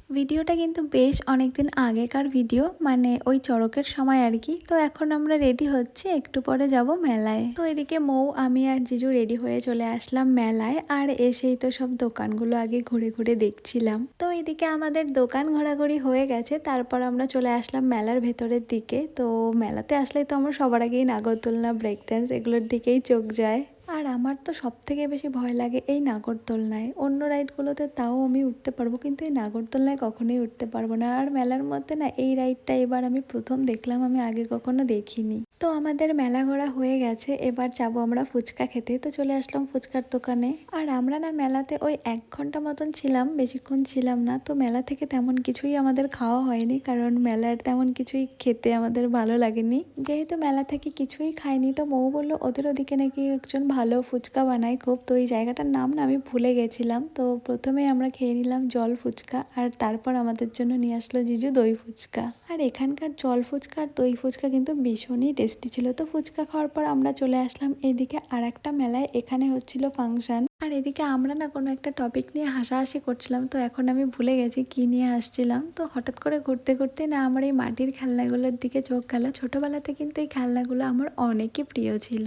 ভিডিওটা কিন্তু বেশ অনেকদিন আগেকার ভিডিও, মানে ওই চড়কের সময় আর কি। তো এখন আমরা রেডি হচ্ছি, একটু পরে যাব মেলায়। তো এদিকে মৌ, আমি আর জিজু রেডি হয়ে চলে আসলাম মেলায়। আর এসেই তো সব দোকানগুলো আগে ঘুরে ঘুরে দেখছিলাম। তো এদিকে আমাদের দোকান ঘোরাঘুরি হয়ে গেছে, তারপর আমরা চলে আসলাম মেলার ভেতরের দিকে। তো মেলাতে আসলেই তো আমরা সবার আগেই নাগরদোলনা, ব্রেক ড্যান্স এগুলোর দিকেই চোখ যায়। আর আমার তো সব থেকে বেশি ভয় লাগে এই নাগরদোলনায়। অন্য রাইডগুলোতে তাও আমি উঠতে পারবো, কিন্তু এই নাগরদোলনায় কখনোই উঠতে পারবো না। আর মেলার মধ্যে না এই রাইডটা এবার আমি প্রথম দেখলাম, আমি আগে কখনো দেখিনি। তো আমাদের মেলা ঘোরা হয়ে গেছে, এবার যাবো আমরা ফুচকা খেতে। তো চলে আসলাম ফুচকার দোকানে। আর আমরা না মেলাতে ওই 1 ঘন্টা মতন ছিলাম, বেশিক্ষণ ছিলাম না। তো মেলা থেকে তেমন কিছুই আমাদের খাওয়া হয়নি, কারণ মেলার তেমন কিছুই খেতে আমাদের ভালো লাগেনি। যেহেতু মেলা থেকে কিছুই খাইনি, তো মৌ বললো ওদের ওদিকে নাকি একজন ভালো ফুচকা বানায় খুব। তো এই জায়গাটার নাম না আমি ভুলে গেছিলাম। তো প্রথমে আমরা খেয়ে নিলাম জল ফুচকা, আর তারপর আমাদের জন্য নিয়ে আসলো জিজু দই ফুচকা। আর এখানকার জল ফুচকা আর দই ফুচকা কিন্তু ভীষণই টেস্টি ছিল। তো ফুচকা খাওয়ার পর আমরা চলে আসলাম এদিকে আর একটা মেলায়, এখানে হচ্ছিল ফাংশন। আর এদিকে আমরা না কোনো একটা টপিক নিয়ে হাসাহাসি করছিলাম, তো এখন আমি ভুলে গেছি কি নিয়ে আসছিলাম। তো হঠাৎ করে ঘুরতে ঘুরতে না আমার এই মাটির খেলনাগুলোর দিকে চোখ গেল। ছোটবেলাতে কিন্তু এই খেলনাগুলো আমার অনেকই প্রিয় ছিল।